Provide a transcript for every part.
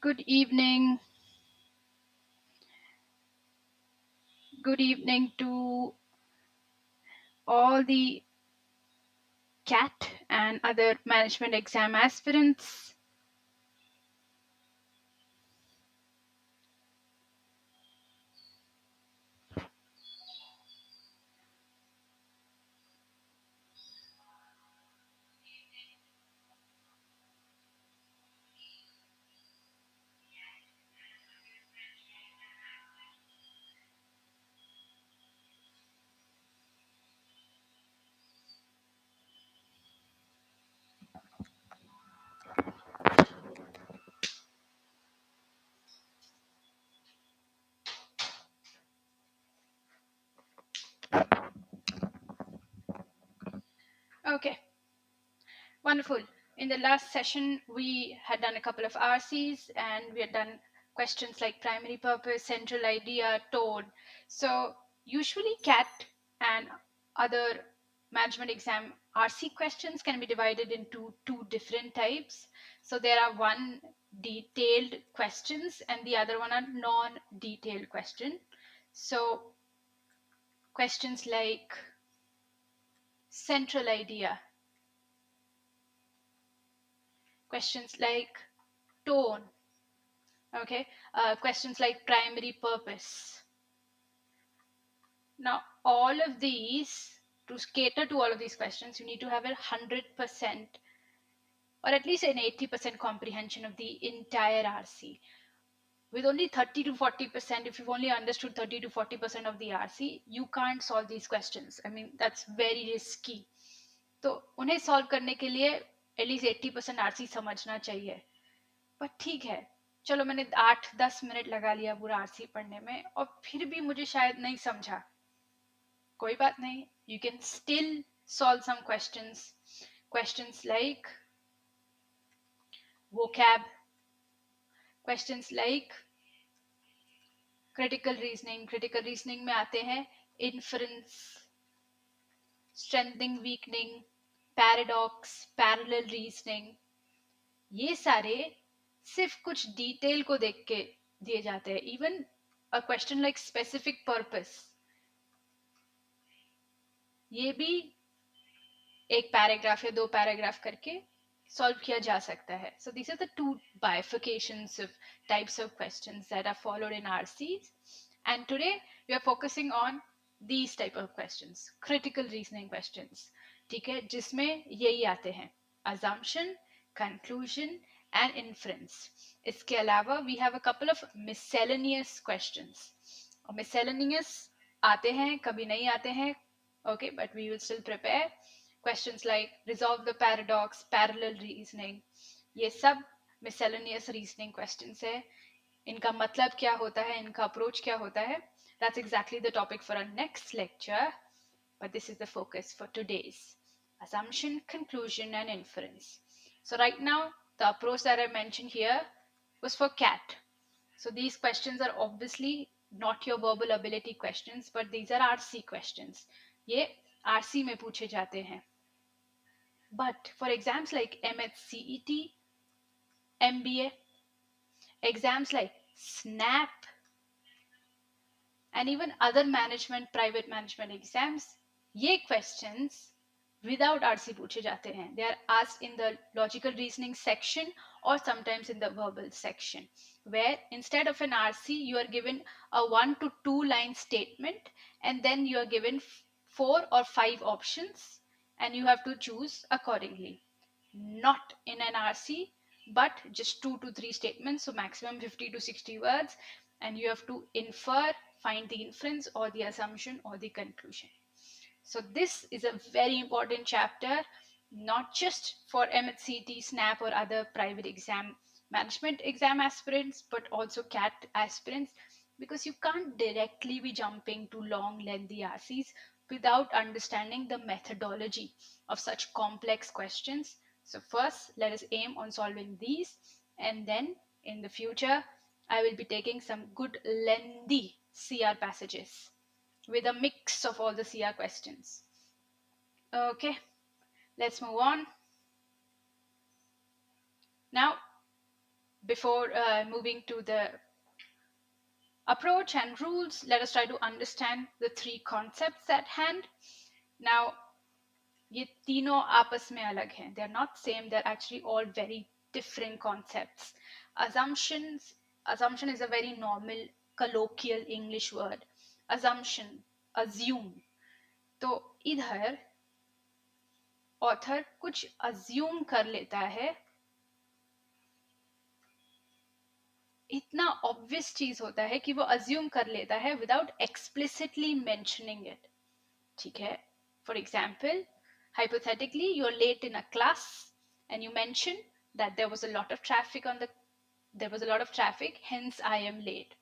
Good evening. Good evening to all the CAT and other management exam aspirants. Okay, wonderful. In the last session, we had done a couple of RCs and we had done questions like primary purpose, central idea, tone. So usually CAT and other management exam RC questions can be divided into two different types. So there are one detailed questions and the other one are non-detailed question. So questions like central idea, questions like tone, okay, questions like primary purpose. Now, all of these, to cater to all of these questions, you need to have 100% or at least an 80% comprehension of the entire RC. With only 30 to 40%, if you've only understood 30 to 40% of the RC, you can't solve these questions. I mean, that's very risky. तो उन्हें solve करने के लिए at least 80% RC समझना चाहिए. पर ठीक है, चलो मैंने 8-10 मिनट लगा लिया पूरा आरसी पढ़ने में और फिर भी मुझे शायद नहीं समझा. कोई बात नहीं, you can still solve some questions like vocab, questions like critical reasoning में आते हैं inference, strengthening weakening, paradox, parallel reasoning. ये सारे सिर्फ कुछ डिटेल को देख के दिए जाते हैं. Even a question like specific purpose, ये भी एक पैराग्राफ या 2 पैराग्राफ करके सॉल्व किया जा सकता है. So this are the two bifurcations of types of questions that are followed in RCs, and today we are focusing on these type of questions, critical reasoning questions. ठीक है, जिसमें यही आते हैं assumption, conclusion and inference. इसके अलावा we have a couple of miscellaneous questions. और miscellaneous आते हैं, कभी नहीं आते हैं, okay, but we will still prepare. Questions like resolve the paradox, parallel reasoning, ये सब miscellaneous reasoning questions है. इनका मतलब क्या होता है, इनका approach क्या होता है, that's exactly the topic for our next lecture, but this is the focus for today's assumption, conclusion and inference. So right now the approach that I mentioned here was for CAT. So these questions are obviously not your verbal ability questions, but these are RC questions. ये RC में पूछे जाते हैं. But for exams like MHCET, MBA, exams like SNAP, and even other private management exams, ये questions without RC पूछे जाते हैं. They are asked in the logical reasoning section or sometimes in the verbal section, where instead of an RC, you are given a 1 to 2 line statement and then you are given 4 or 5 options and you have to choose accordingly. Not in an RC, but just 2 to 3 statements, so maximum 50 to 60 words, and you have to infer, find the inference or the assumption or the conclusion. So this is a very important chapter, not just for MHCT, SNAP or other private management exam aspirants, but also CAT aspirants, because you can't directly be jumping to long lengthy RCs without understanding the methodology of such complex questions. So first, let us aim on solving these, and then in the future, I will be taking some good lengthy CR passages with a mix of all the CR questions. Okay, let's move on. Now, before moving to the approach and rules, let us try to understand the three concepts at hand. Now, ये तीनों आपस में अलग हैं. They're not same. They're actually all very different concepts. Assumption is a very normal colloquial English word. Assumption, assume. तो इधर author कुछ assume कर लेता है. इतना ऑब्वियस चीज होता है कि वो assume कर लेता है without explicitly mentioning it. ठीक है? For example, hypothetically, you're late in a class and you mention that there was a lot of traffic hence I am late.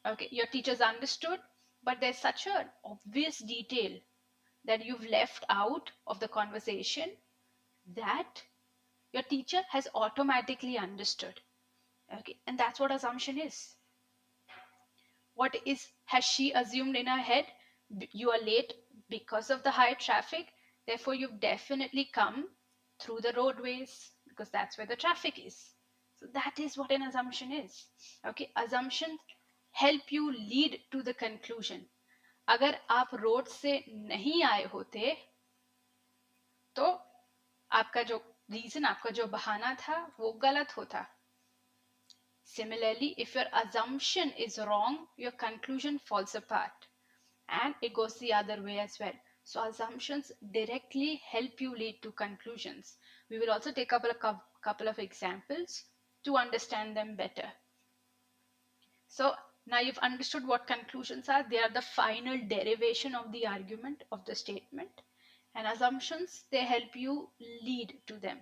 Okay, your teachers understood, but there's such an obvious detail that you've left out of the conversation that your teacher has automatically understood. Okay, and that's what assumption is. Has she assumed in her head? You are late because of the high traffic, therefore you've definitely come through the roadways because that's where the traffic is. So that is what an assumption is. Okay, assumptions help you lead to the conclusion. अगर आप road से नहीं आए होते तो आपका जो reason, आपका जो बहाना था वो गलत होता. Similarly, if your assumption is wrong, your conclusion falls apart. And it goes the other way as well. So assumptions directly help you lead to conclusions. We will also take up a couple of examples to understand them better. So now you've understood what conclusions are. They are the final derivation of the argument of the statement. And assumptions, they help you lead to them.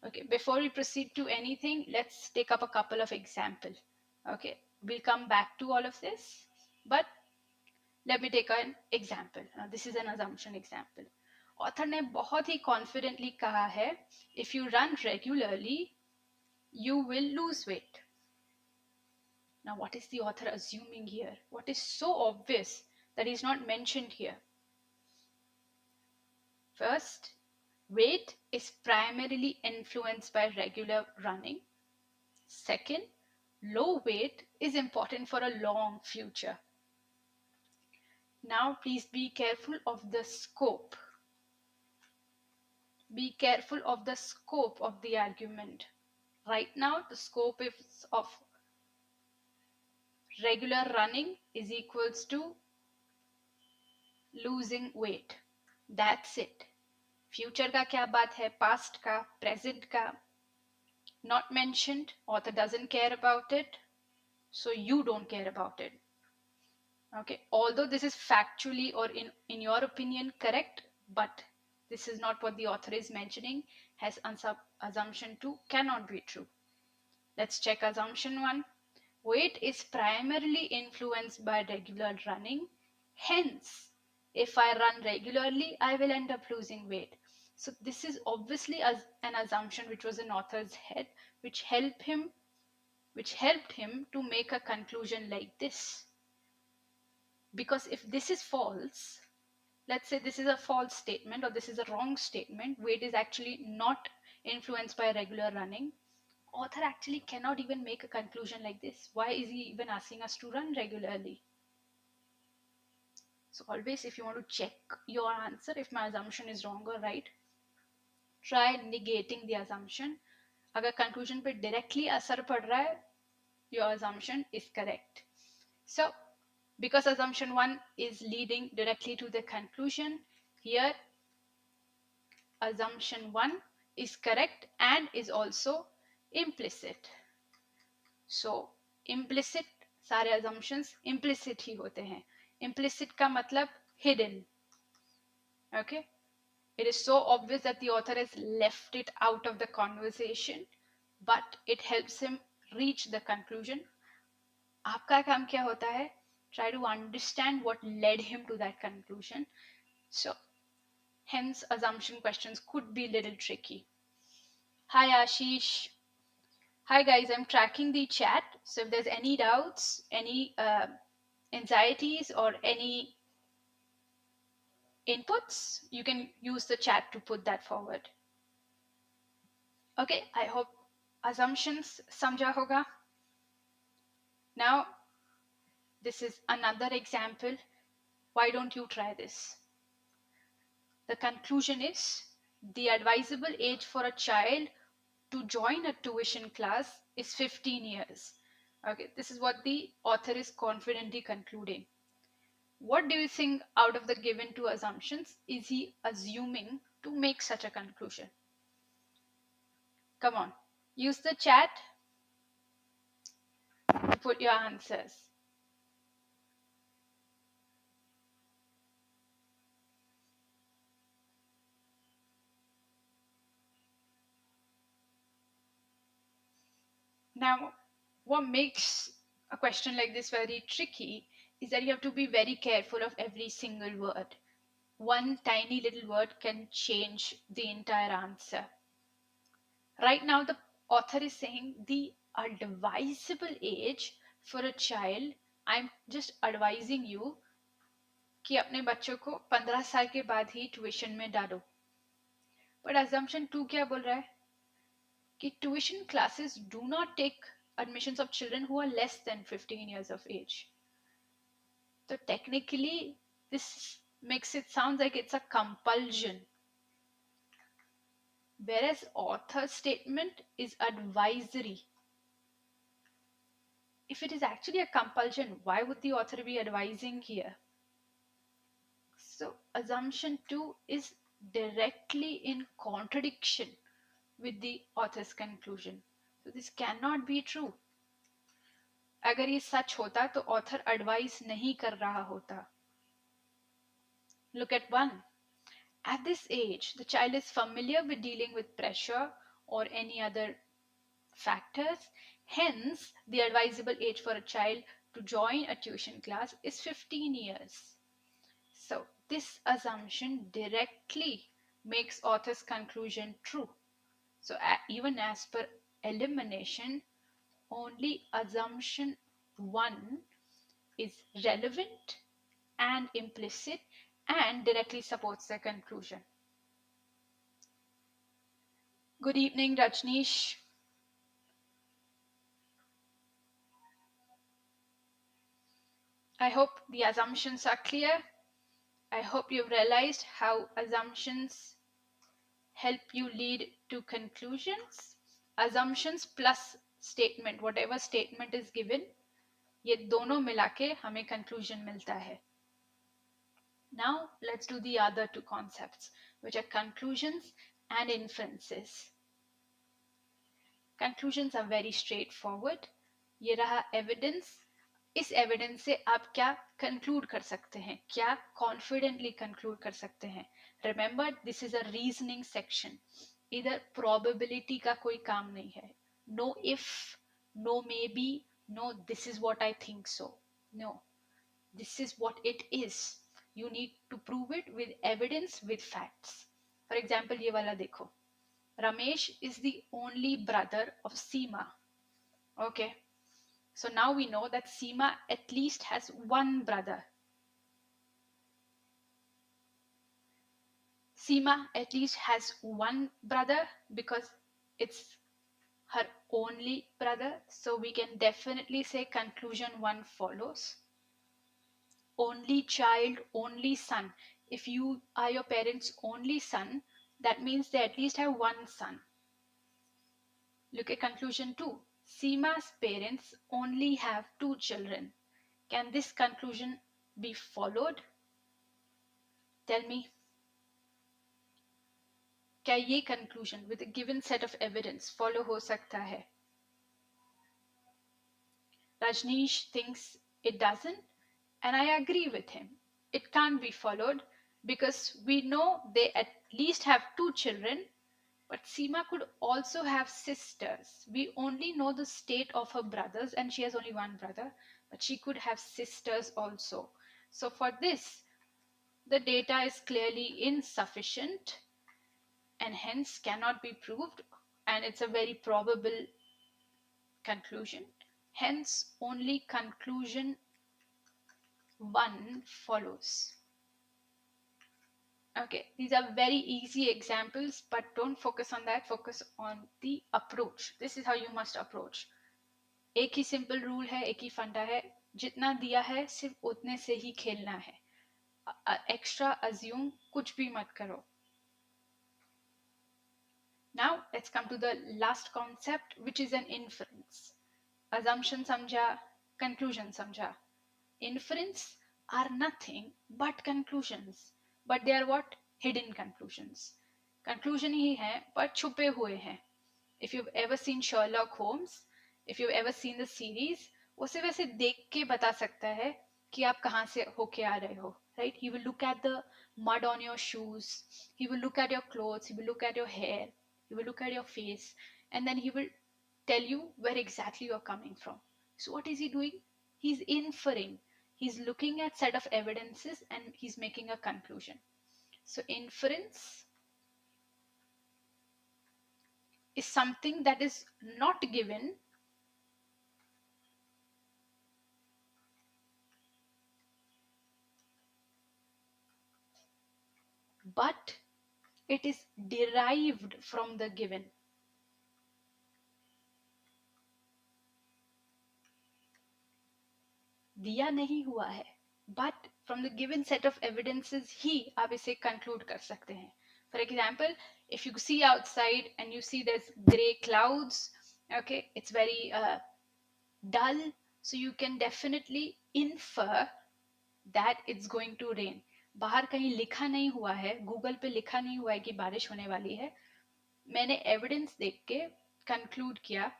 Okay, before we proceed to anything, let's take up a couple of examples. Okay, we'll come back to all of this, but let me take an example. This is an assumption example. Author ने बहुत ही confidently कहा है, if you run regularly, you will lose weight. Now, what is the author assuming here? What is so obvious that is not mentioned here? First, weight is primarily influenced by regular running. Second, low weight is important for a long future. Now, please be careful of the scope. Be careful of the scope of the argument. Right now, the scope is of regular running is equals to losing weight. That's it. Future का क्या बात है? Past का, present का, not mentioned. Author doesn't care about it, so you don't care about it. Okay, although this is factually or in your opinion correct, but this is not what the author is mentioning, has assumption 2 cannot be true. Let's check assumption 1. Weight is primarily influenced by regular running. Hence, if I run regularly, I will end up losing weight. So this is obviously an assumption which was in author's head, which helped him to make a conclusion like this. Because if this is false, let's say this is a false statement or this is a wrong statement, weight is actually not influenced by regular running, author actually cannot even make a conclusion like this. Why is he even asking us to run regularly? So always, if you want to check your answer, if my assumption is wrong or right, try negating the assumption. अगर conclusion पे directly असर पड़ रहा है, your assumption is correct. So because assumption 1 is leading directly to the conclusion, here assumption 1 is correct and is also implicit. So implicit, सारे assumptions implicit ही होते हैं. Implicit का मतलब hidden. Okay, it is so obvious that the author has left it out of the conversation, but it helps him reach the conclusion. आपका काम क्या होता है? Try to understand what led him to that conclusion. So hence assumption questions could be a little tricky. Hi Ashish. Hi guys, I'm tracking the chat. So if there's any doubts, any anxieties or any inputs, you can use the chat to put that forward. Okay, I hope Assumptions समझा होगा. Now, this is another example. Why don't you try this? The conclusion is the advisable age for a child to join a tuition class is 15 years. Okay, this is what the author is confidently concluding. What do you think out of the given two assumptions is he assuming to make such a conclusion? Come on, use the chat to put your answers. Now, what makes a question like this very tricky is that you have to be very careful of every single word. One tiny little word can change the entire answer. Right now, the author is saying the advisable age for a child, I'm just advising you कि अपने बच्चों को 15 साल के बाद ही tuition में डालो. But assumption 2 क्या बोल रहा है कि tuition classes do not take admissions of children who are less than 15 years of age. So technically, this makes it sound like it's a compulsion. Whereas author's statement is advisory. If it is actually a compulsion, why would the author be advising here? So assumption 2 is directly in contradiction with the author's conclusion. So this cannot be true. अगर ये सच होता तो author advice नहीं कर रहा होता. Look at 1. At this age, the child is familiar with dealing with pressure or any other factors. Hence, the advisable age for a child to join a tuition class is 15 years. So, this assumption directly makes author's conclusion true. So, even as per elimination, only assumption 1 is relevant and implicit and directly supports the conclusion. Good evening, Rajneesh. I hope the assumptions are clear. I hope you've realized how assumptions help you lead to conclusions. Assumptions plus statement, whatever statement is given, ये दोनों मिलाके हमें conclusion मिलता है. Now let's do the other two concepts, which are conclusions and inferences. Conclusions are very straightforward. ये रहा evidence. इस evidence से आप क्या कंक्लूड कर सकते हैं, क्या कॉन्फिडेंटली कंक्लूड कर सकते हैं. Remember, this is a reasoning section. इधर प्रोबेबिलिटी का कोई काम नहीं है. No if, no maybe, no this is what I think so. No, this is what it is. You need to prove it with evidence, with facts. For example ये वाला देखो. Ramesh is the only brother of Seema. Okay, so now we know that Seema at least has one brother. Seema at least has one brother because it's her only brother. So we can definitely say conclusion 1 follows. Only child, only son. If you are your parents' only son, that means they at least have one son. Look at conclusion 2. Seema's parents only have 2 children. Can this conclusion be followed? Tell me. क्या ये conclusion with a given set of evidence follow हो सकता है? Rajneesh thinks it doesn't, and I agree with him. It can't be followed because we know they at least have 2 children, but Seema could also have sisters. We only know the state of her brothers, and she has only one brother, but she could have sisters also. So for this, the data is clearly insufficient and hence cannot be proved, and it's a very probable conclusion. Hence, only conclusion 1 follows. Okay, these are very easy examples, but don't focus on that. Focus on the approach. This is how you must approach. एक ही simple rule है, एक ही फंडा है, जितना दिया है सिर्फ उतने से ही खेलना है. Extra assume कुछ भी मत करो. Now let's come to the last concept, which is an inference. Assumption समझा, conclusion समझा. Inference are nothing but conclusions, but they are what? Hidden conclusions. Conclusion ही है पर छुपे हुए हैं. If you've ever seen Sherlock Holmes, if you've ever seen the series, वो सिर्फ ऐसे देख के बता सकता है कि आप कहाँ से होके आ रहे हो, right? He will look at the mud on your shoes, he will look at your clothes, he will look at your hair, he will look at your face, and then he will tell you where exactly you're coming from. So what is he doing? He's inferring. He's looking at set of evidences and he's making a conclusion. So inference is something that is not given, but it is derived from the given. दिया नहीं हुआ है, but from the given set of evidences ही आप इसे conclude कर सकते हैं. For example, if you see outside and you see there's gray clouds, okay, it's very dull, so you can definitely infer that it's going to rain. बाहर कहीं लिखा नहीं हुआ है, गूगल पे लिखा नहीं हुआ है कि बारिश होने वाली है, मैंने एविडेंस देख के कंक्लूड किया,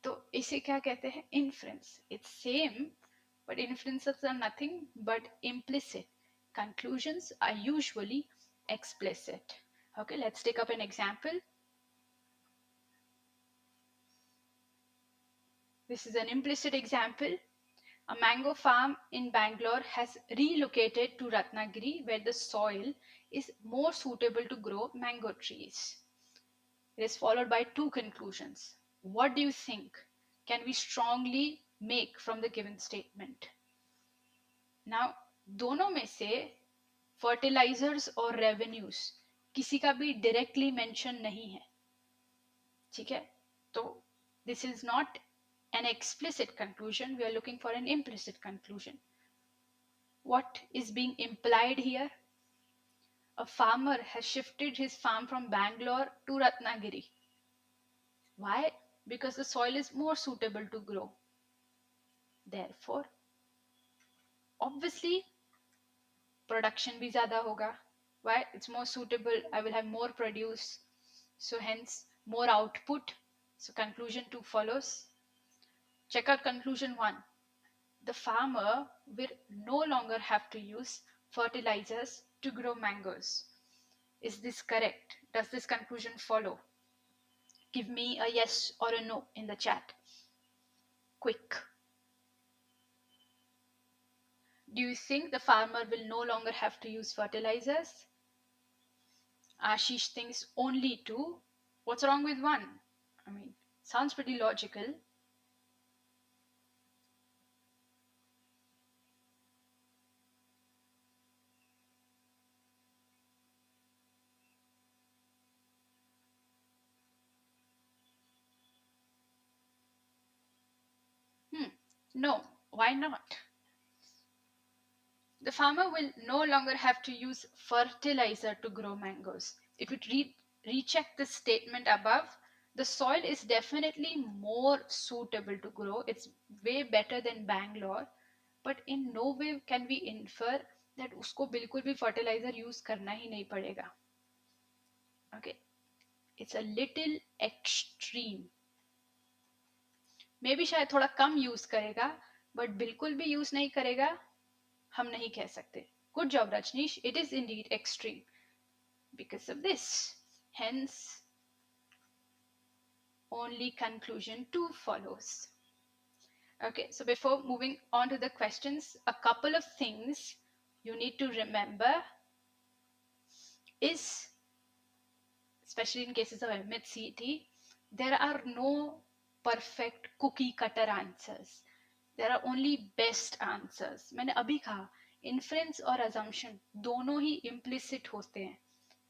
तो इसे क्या कहते हैं? Inference. It's same, but inferences are nothing but implicit. Conclusions are usually explicit. Okay, let's take up an example. This is an implicit example. A mango farm in Bangalore has relocated to Ratnagiri, where the soil is more suitable to grow mango trees. It is followed by two conclusions. What do you think can we strongly make from the given statement? Now, दोनों में से fertilisers और revenues किसी का भी directly mention नहीं है, ठीक है? तो this is not an explicit conclusion, we are looking for an implicit conclusion. What is being implied here? A farmer has shifted his farm from Bangalore to Ratnagiri. Why? Because the soil is more suitable to grow. Therefore, obviously, production bhi zyada hoga. Why? It's more suitable. I will have more produce. So hence, more output. So conclusion 2 follows. Check out conclusion 1. The farmer will no longer have to use fertilizers to grow mangoes. Is this correct? Does this conclusion follow? Give me a yes or a no in the chat. Quick. Do you think the farmer will no longer have to use fertilizers? Ashish thinks only 2. What's wrong with 1? I mean, sounds pretty logical. No, why not? The farmer will no longer have to use fertilizer to grow mangoes. If you recheck the statement above, the soil is definitely more suitable to grow. It's way better than Bangalore, but in no way can we infer that usko bilkul bhi fertilizer use karna hi nahi padega. Okay, it's a little extreme. Maybe शायद थोड़ा कम use करेगा, but बिल्कुल भी use नहीं करेगा, हम नहीं कह सकते. Good job, Rajneesh. It is indeed extreme because of this. Hence, only conclusion 2 follows. Okay, so before moving on to the questions, a couple of things you need to remember is, especially in cases of MHCT, there are no perfect cookie cutter answers. There are only best answers. मैंने अभी कहा, inference और assumption दोनों ही implicit होते हैं,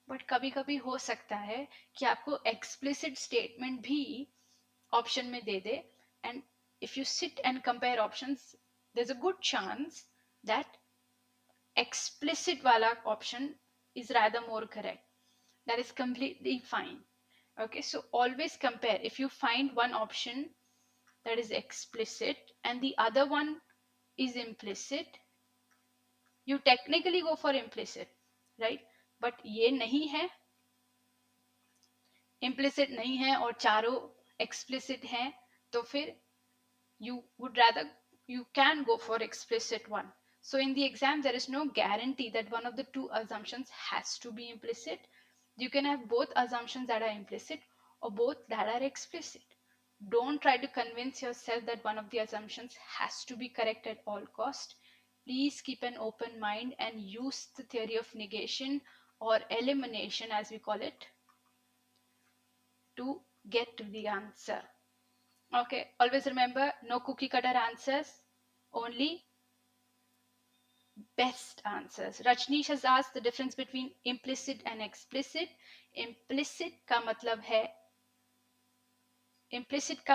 but कभी कभी हो सकता है कि आपको एक्सप्लिसिट स्टेटमेंट भी ऑप्शन में दे दे, and if you sit and compare options, there is a good chance that explicit wala option is rather more correct. That is completely fine. Okay, so always compare. If you find one option that is explicit and the other one is implicit, you technically go for implicit, right? But ye nahi hai, implicit nahi hai aur charo explicit hai, to fir you would rather, you can go for explicit one. So in the exam there is no guarantee that one of the two assumptions has to be implicit. You can have both assumptions that are implicit or both that are explicit. Don't try to convince yourself that one of the assumptions has to be correct at all cost. Please keep an open mind and use the theory of negation or elimination, as we call it, to get to the answer. Okay, always remember, no cookie cutter answers, only best answers. Rajneesh has asked the difference between implicit and explicit. Implicit का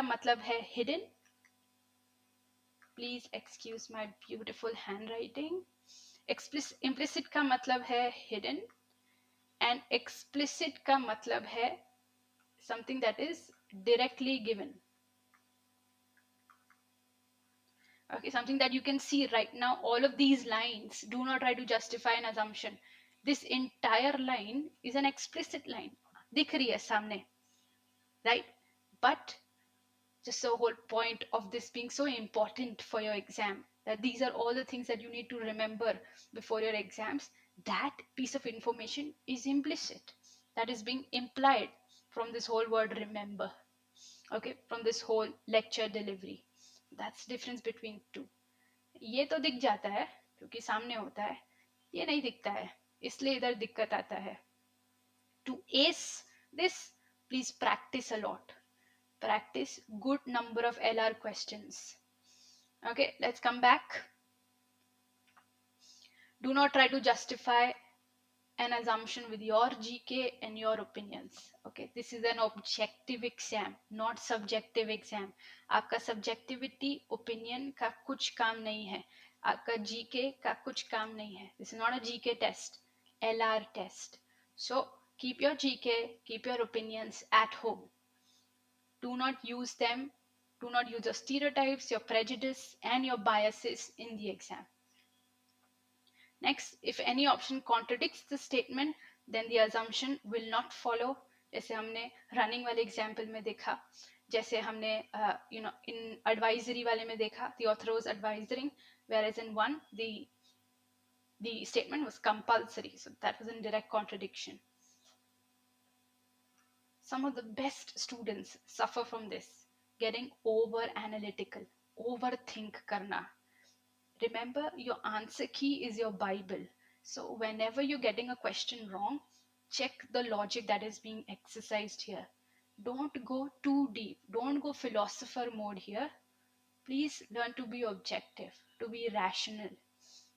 मतलब है hidden. Please excuse my beautiful handwriting. Implicit का मतलब है hidden, and explicit का मतलब है something that is directly given. Okay, something that you can see right now. All of these lines, do not try to justify an assumption. This entire line is an explicit line. Dikh rahi hai samne, right? But just the whole point of this being so important for your exam, that these are all the things that you need to remember before your exams. That piece of information is implicit. That is being implied from this whole word remember. Okay, from this whole lecture delivery. That's the difference between two. ये तो दिख जाता है क्योंकि सामने होता है, ये नहीं दिखता है, इसलिए इधर दिक्कत आता है. To ace this, please practice a lot. Practice good number of LR questions. Okay, let's come back. Do not try to justify an assumption with your GK and your opinions. Okay, this is an objective exam, not subjective exam. आपका subjectivity opinion का कुछ काम नहीं है, आपका GK का कुछ काम नहीं है. This is not a GK test, LR test. So keep your GK, keep your opinions at home. Do not use them. Do not use your stereotypes, your prejudice, and your biases in the exam. Next, if any option contradicts the statement, then the assumption will not follow. जैसे हमने running वाले example में देखा, जैसे हमने in advisory वाले में देखा, the author was advising, whereas in one the statement was compulsory, so that was in direct contradiction. Some of the best students suffer from this, getting over analytical, overthink karna. Remember, your answer key is your Bible. So whenever you're getting a question wrong, check the logic that is being exercised here. Don't go too deep. Don't go philosopher mode here. Please learn to be objective, to be rational.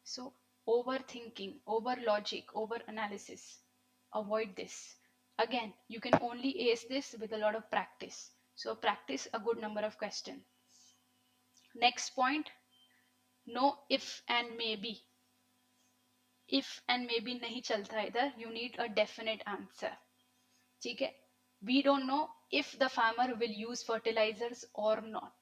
So overthinking, over logic, over analysis, avoid this. Again, you can only ace this with a lot of practice. So practice a good number of questions. Next point, no if and maybe. If and maybe nahi chalta idhar. You need a definite answer. ठीक है? We don't know if the farmer will use fertilizers or not.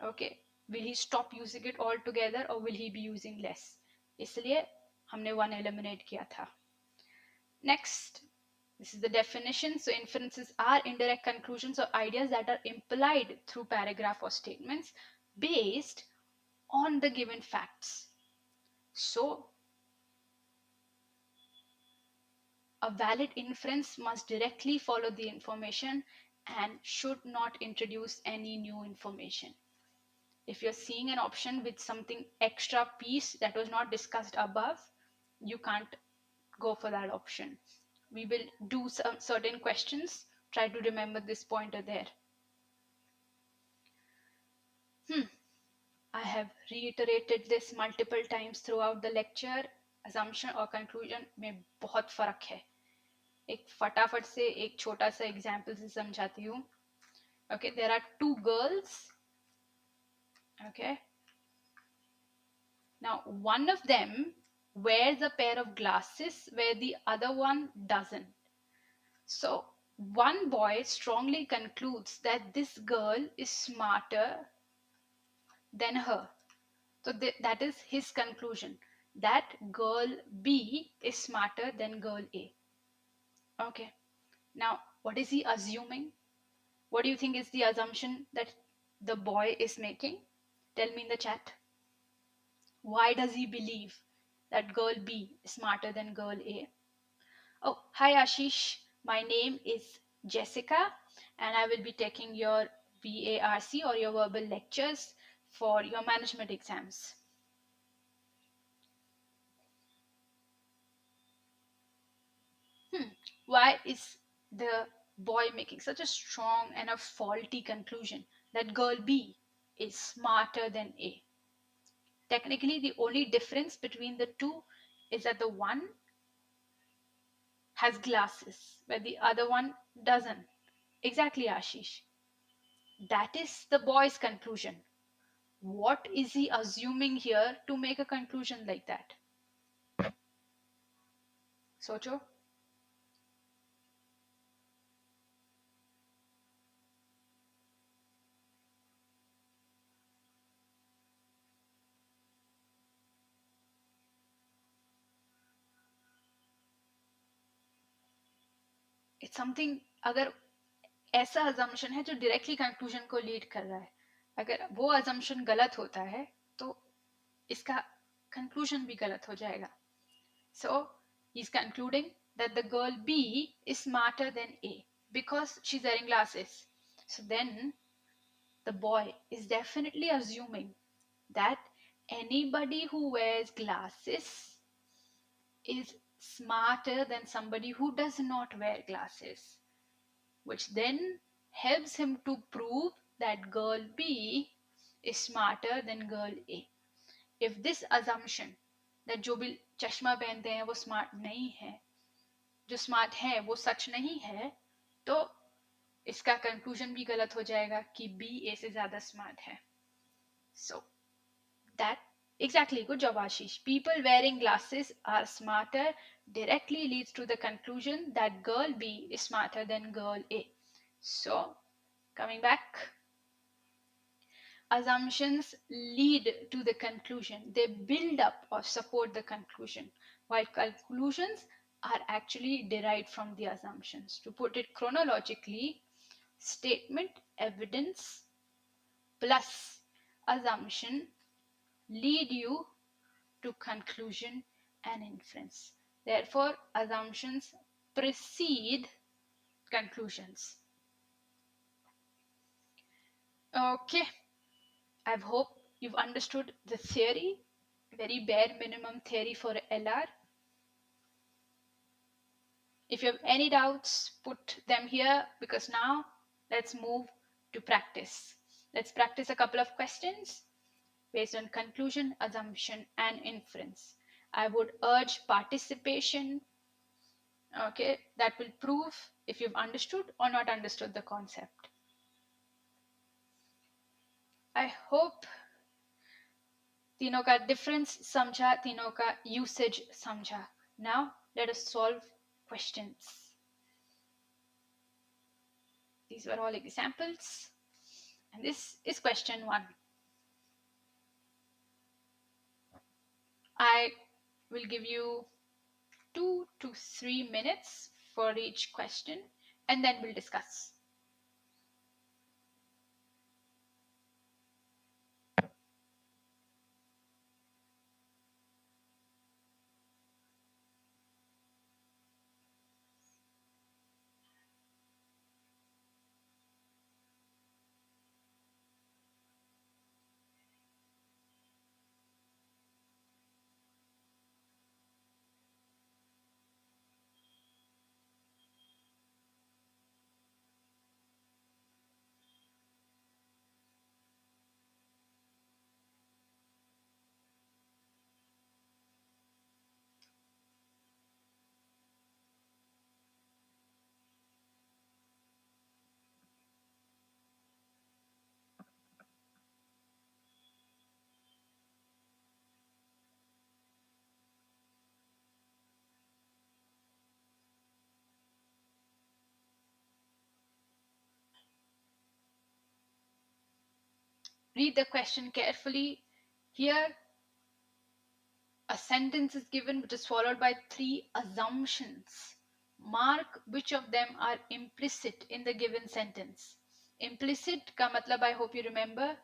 Okay? Will he stop using it altogether or will he be using less? इसलिए हमने one eliminate किया था. Next, this is the definition. So inferences are indirect conclusions or ideas that are implied through paragraph or statements based on the given facts. So a valid inference must directly follow the information and should not introduce any new information. If you're seeing an option with something extra piece that was not discussed above, you can't go for that option. We will do some certain questions. Try to remember this pointer there. I have reiterated this multiple times throughout the lecture. Assumption और conclusion में बहुत फर्क है. एक फटाफट से एक छोटा सा एग्जाम्पल से समझाती हूँ. Okay, there are two girls. Okay. Now, one of them wears a pair of glasses where the other one doesn't. So, one boy strongly concludes that this girl is smarter than her. So, that is his conclusion. That girl B is smarter than girl A. Okay. Now, what is he assuming? What do you think is the assumption that the boy is making? Tell me in the chat. Why does he believe that girl B is smarter than girl A? Oh, hi Ashish. My name is Jessica and I will be taking your VARC or your verbal lectures for your management exams. Why is the boy making such a strong and a faulty conclusion that girl B is smarter than A? Technically, the only difference between the two is that the one has glasses, where the other one doesn't. Exactly, Ashish. That is the boy's conclusion. What is he assuming here to make a conclusion like that? Socho? It's something, अगर ऐसा assumption है जो directly conclusion को lead कर रहा है, अगर वो assumption गलत होता है तो इसका conclusion भी गलत हो जाएगा. So he's concluding that the girl B is smarter than A because she's wearing glasses. So then the boy is definitely assuming that anybody who wears glasses is smarter than somebody who does not wear glasses, which then helps him to prove that girl B is smarter than girl A. If this assumption that जो भी चश्मा पहनते हैं वो smart नहीं है, जो smart है वो सच नहीं है, तो इसका कंक्लूजन भी गलत हो जाएगा कि बी ए से ज्यादा स्मार्ट है. So that exactly, good job Ashish. People wearing glasses are smarter directly leads to the conclusion that girl B is smarter than girl A. So coming back, assumptions lead to the conclusion. They build up or support the conclusion, while conclusions are actually derived from the assumptions. To put it chronologically, statement, evidence plus assumption lead you to conclusion and inference. Therefore, assumptions precede conclusions. Okay, I hope you've understood the theory, very bare minimum theory for LR. If you have any doubts, put them here, because now let's move to practice. Let's practice a couple of questions based on conclusion, assumption, and inference. I would urge participation. Okay, that will prove if you've understood or not understood the concept. I hope तीनों का difference समझा, तीनों का usage समझा. Now let us solve questions. These were all examples, and this is question 1. I will give you 2 to 3 minutes for each question, and then we'll discuss. Read the question carefully. Here, a sentence is given which is followed by 3 assumptions. Mark which of them are implicit in the given sentence. Implicit का मतलब, I hope you remember,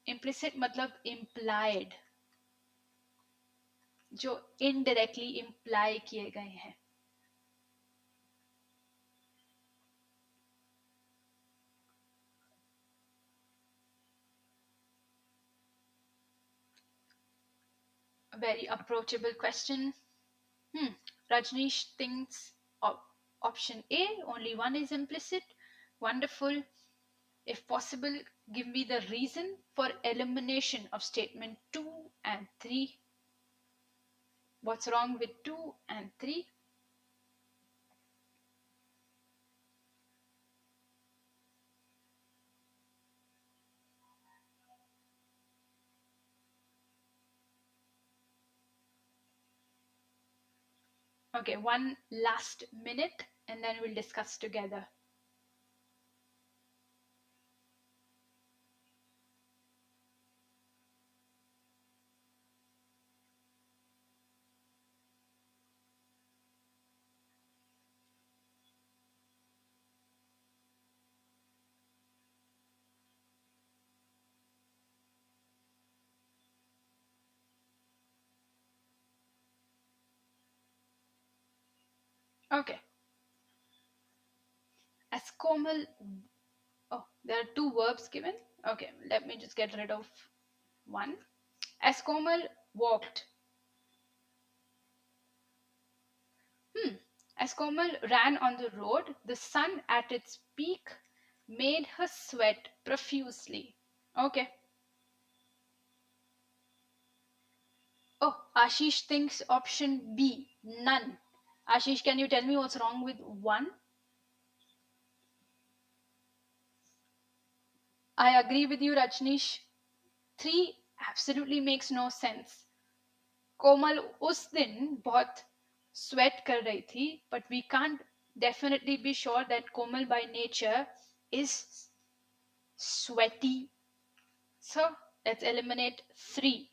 implicit मतलब implied, जो indirectly imply किए गए हैं. A very approachable question. Rajneesh thinks option A, only one is implicit. Wonderful. If possible, give me the reason for elimination of statement 2 and 3. What's wrong with 2 and 3? Okay, one last minute and then we'll discuss together. Okay. As Komal, oh, there are 2 verbs given. Okay, let me just get rid of one. As Komal walked. As Komal ran on the road, the sun at its peak made her sweat profusely. Okay. Oh, Ashish thinks option B, none. Ashish, can you tell me what's wrong with 1? I agree with you, Rajneesh. 3 absolutely makes no sense. कोमल उस दिन बहुत sweat कर रही थी, but we can't definitely be sure that Komal by nature is sweaty. So let's eliminate 3.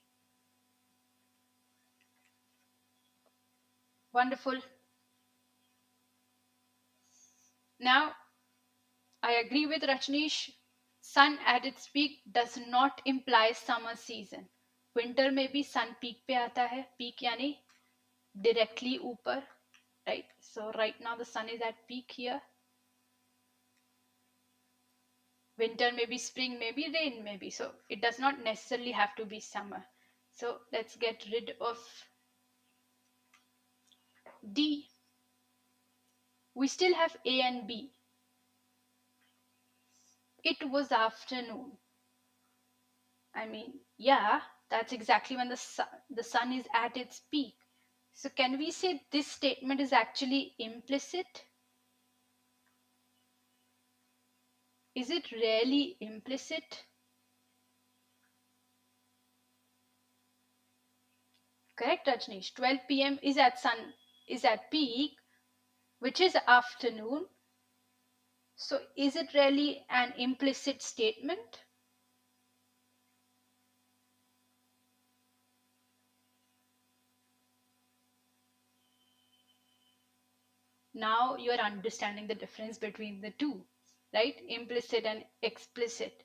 Wonderful. Now, I agree with Rajneesh. Sun at its peak does not imply summer season. Winter में भी sun peak पे आता है. Peak यानी directly ऊपर, right? So right now the sun is at peak here. Winter maybe, spring maybe, rain maybe. So it does not necessarily have to be summer. So let's get rid of D. We still have A and B. It was afternoon. I mean, yeah, that's exactly when the sun is at its peak. So can we say this statement is actually implicit? Is it really implicit? Correct, Rajneesh. 12 p.m. is at peak, which is afternoon. So is it really an implicit statement? Now you are understanding the difference between the two, right? Implicit and explicit.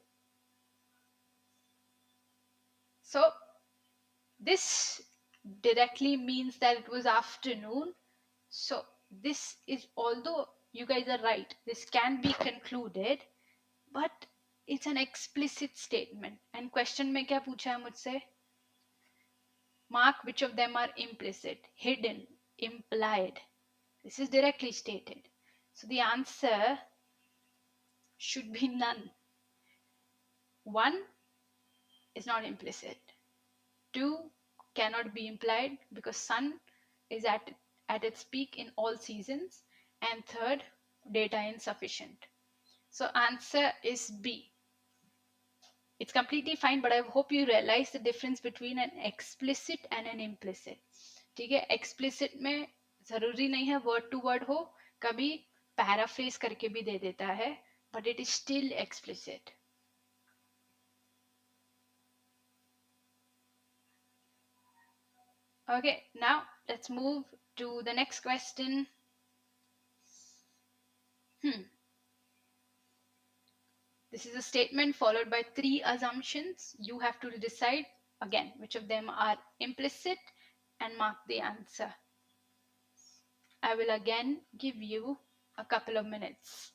So this directly means that it was afternoon. So this is, although you guys are right, this can be concluded, but it's an explicit statement. And question में क्या पूछा है मुझसे? Mark which of them are implicit, hidden, implied. This is directly stated. So the answer should be none. 1 is not implicit. 2 cannot be implied because sun is at its peak in all seasons. And third, data insufficient. So answer is B. It's completely fine, but I hope you realize the difference between an explicit and an implicit. ठीक है, explicit में जरूरी नहीं है word to word हो, कभी paraphrase करके भी दे देता है, but it is still explicit. Okay, now let's move to the next question. This is a statement followed by 3 assumptions. You have to decide again which of them are implicit and mark the answer. I will again give you a couple of minutes.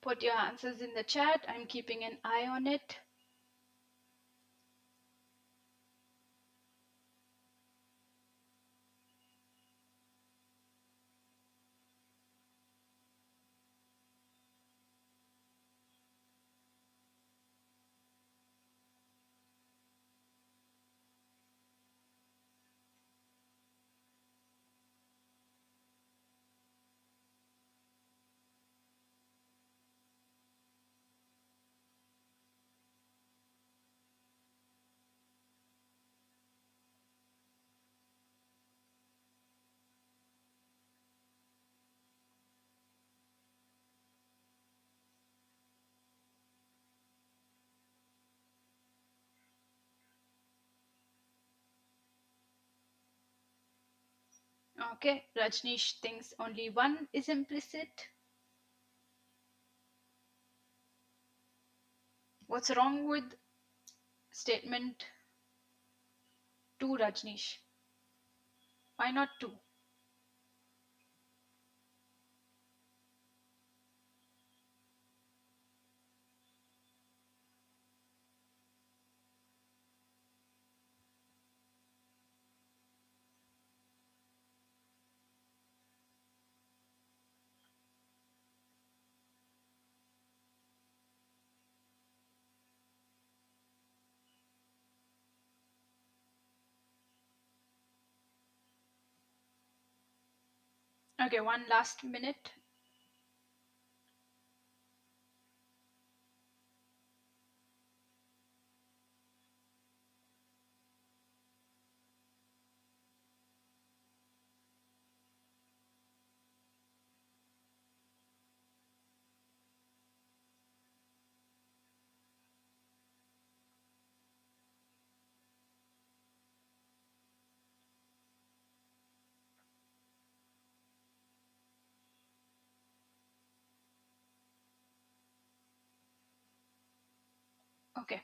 Put your answers in the chat. I'm keeping an eye on it. Okay, Rajneesh thinks only one is implicit. What's wrong with statement 2, Rajneesh? Why not 2? Okay, one last minute. Okay.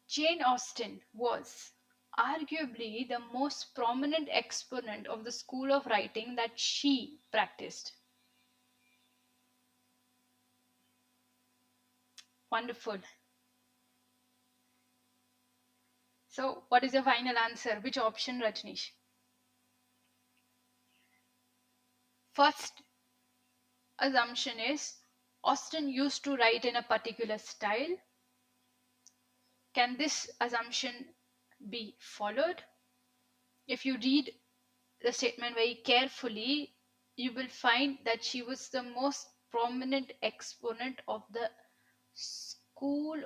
Jane Austen was arguably the most prominent exponent of the school of writing that she practiced. Wonderful. So, what is your final answer? Which option, Rajneesh? First assumption is Austen used to write in a particular style. Can this assumption be followed? If you read the statement very carefully, you will find that she was the most prominent exponent of the school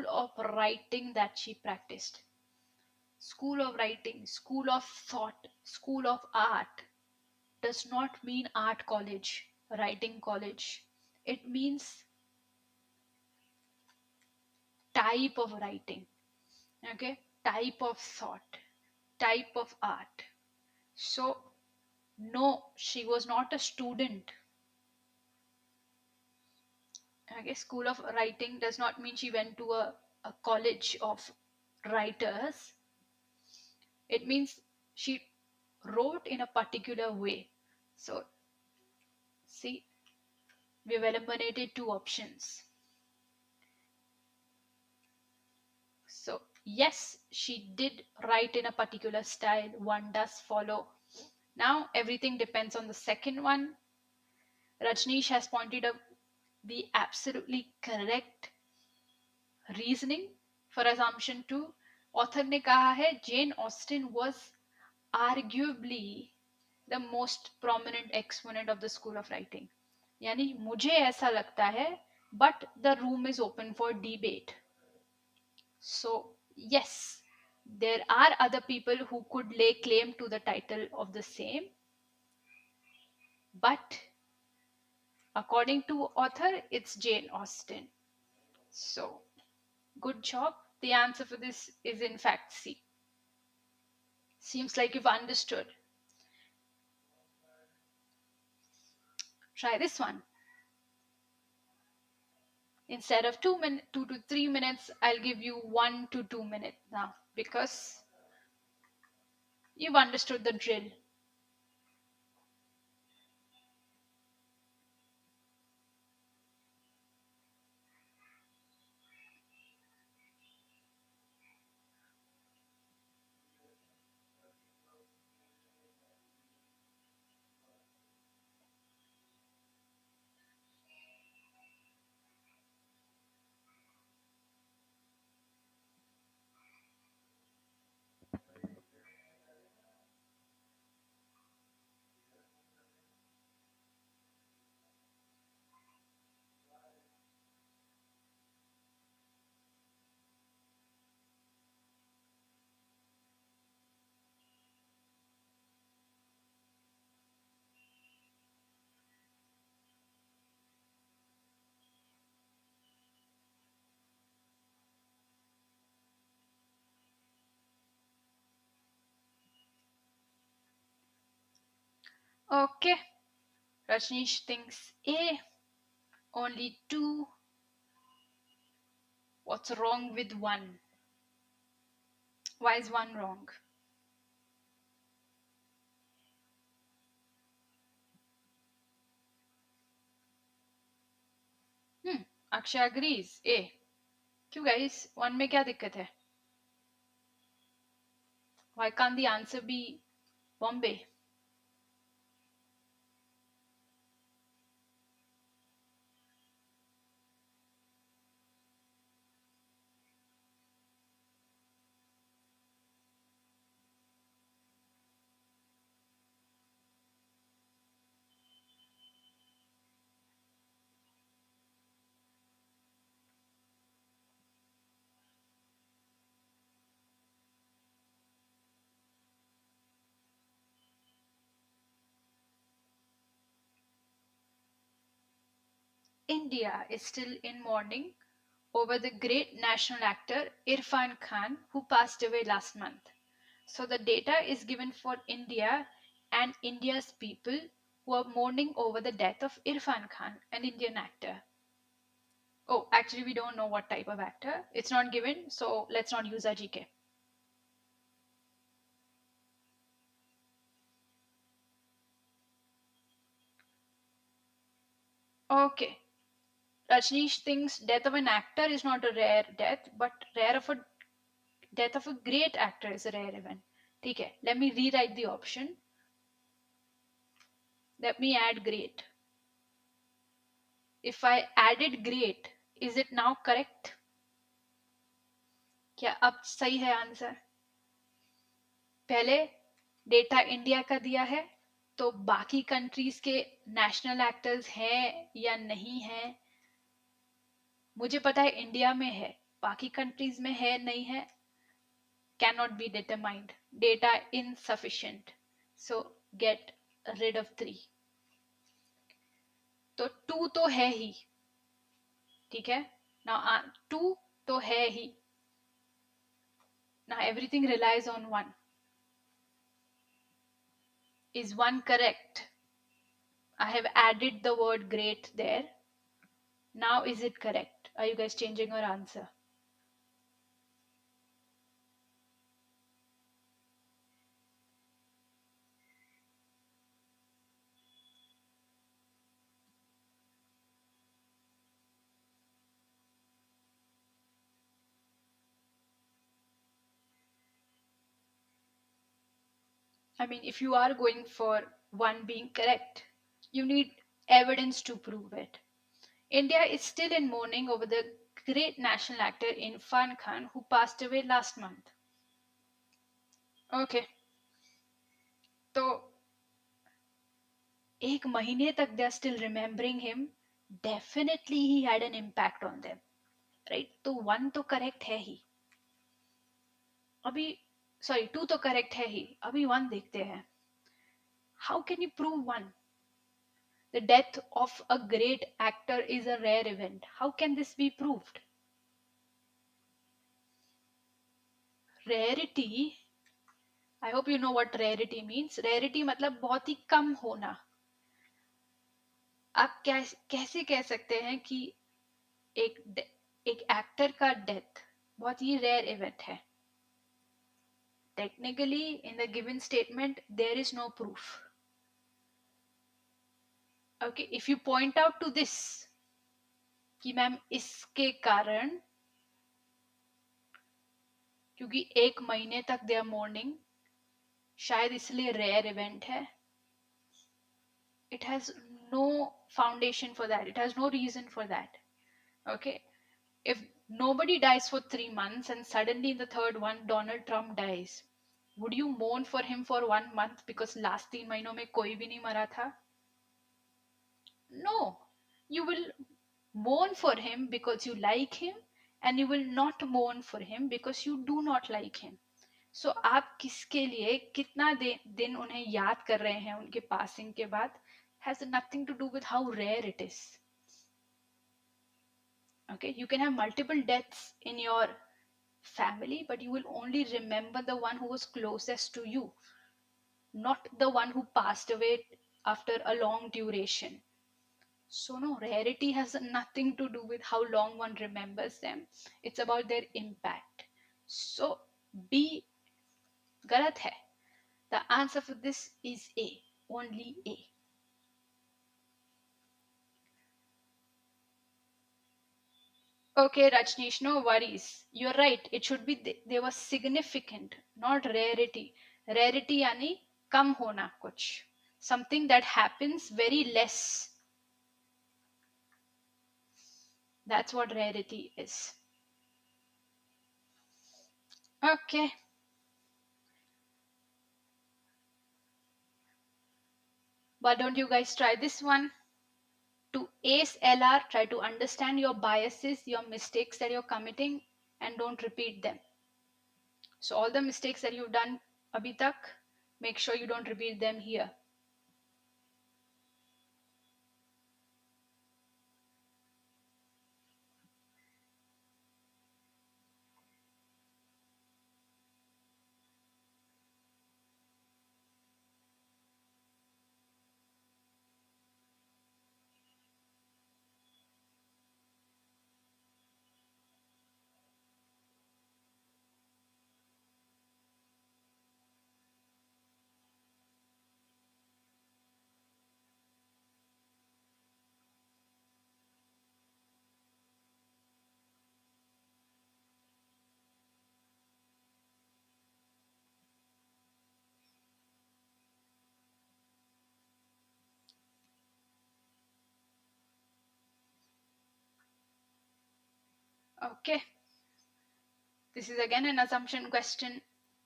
of writing that she practiced. School of writing, school of thought, school of art does not mean art college, writing college. It means type of writing, okay, type of thought, type of art. So no, she was not a student. Okay, school of writing does not mean she went to a college of writers, it means she wrote in a particular way. So see, we've eliminated two options. So yes, she did write in a particular style. One does follow. Now everything depends on the second one. Rajneesh has pointed out the absolutely correct reasoning for assumption 2. Author ने कहा है Jane Austen was arguably the most prominent exponent of the school of writing. यानी मुझे ऐसा लगता है, but the room is open for debate. So yes, there are other people who could lay claim to the title of the same, but according to author, it's Jane Austen. So good job. The answer for this is in fact C. Seems like you've understood. Try this one. Instead of 2 to 3 minutes, I'll give you 1 to 2 minutes now because you've understood the drill. Okay, Rajneesh thinks A, only 2. What's wrong with 1? Why is 1 wrong? Akshay agrees. A. क्यों guys? 1 में क्या दिक्कत है? Why can't the answer be Bombay? India is still in mourning over the great national actor Irfan Khan, who passed away last month. So the data is given for India and India's people who are mourning over the death of Irfan Khan, an Indian actor. Oh, actually, we don't know what type of actor. It's not given, so let's not use our GK. Okay. Rajneesh thinks death of an actor is not a rare death, but death of a great actor is a rare event. Okay, let me rewrite the option. Let me add great. If I added great, is it now correct? क्या अब सही है answer? पहले data India का दिया है, तो बाकी कंट्रीज के नेशनल एक्टर्स हैं या नहीं हैं? मुझे पता है इंडिया में है, बाकी कंट्रीज में है नहीं है, cannot be determined. Data insufficient. So get rid of 3. तो 2 तो है ही, ठीक है? Now 2 तो है ही. Now everything relies on 1. Is 1 correct? I have added the word great there. Now is it correct? Are you guys changing your answer? I mean, if you are going for one being correct, you need evidence to prove it. India is still in mourning over the great national actor Irfan Khan who passed away last month. Okay, तो एक महीने तक they are still remembering him. Definitely he had an impact on them, right? तो one तो correct है ही. अभी sorry, two तो correct है ही. अभी one देखते हैं. How can you prove one? The death of a great actor is a rare event. How can this be proved? Rarity, I hope you know what rarity means. Rarity मतलब बहुत ही कम होना. आप कैसे कह सकते हैं कि एक एक एक्टर का डेथ बहुत ही रेयर इवेंट है. Technically, in the given statement, there is no proof. Okay, if you point out to this कि मैम इसके कारण क्योंकि एक महीने तक दे आर मोर्निंग, शायद इसलिए रेयर इवेंट है. It has no foundation for that. It has no reason for that. Okay, if nobody dies for 3 months and suddenly in the third one Donald Trump dies, would you mourn for him for 1 month because last 3 महीनों में कोई भी नहीं मरा था? No, you will mourn for him because you like him, and you will not mourn for him because you do not like him. So आप किसके लिए कितना दिन उन्हें याद कर रहे हैं उनके पासिंग के बाद has nothing to do with how rare it is. Okay, you can have multiple deaths in your family, but you will only remember the one who was closest to you, not the one who passed away after a long duration. So no, rarity has nothing to do with how long one remembers them. It's about their impact. So B galat hai. The answer for this is A, only A. Okay, Rajneesh, no worries. You're right. It should be they were significant, not rarity. Rarity yani kam hona kuch. Something that happens very less. That's what rarity is. Okay. But don't you guys try this one? To ace LR, try to understand your biases, your mistakes that you're committing, and don't repeat them. So all the mistakes that you've done abhi tak, make sure you don't repeat them here. Okay. This is again an assumption question.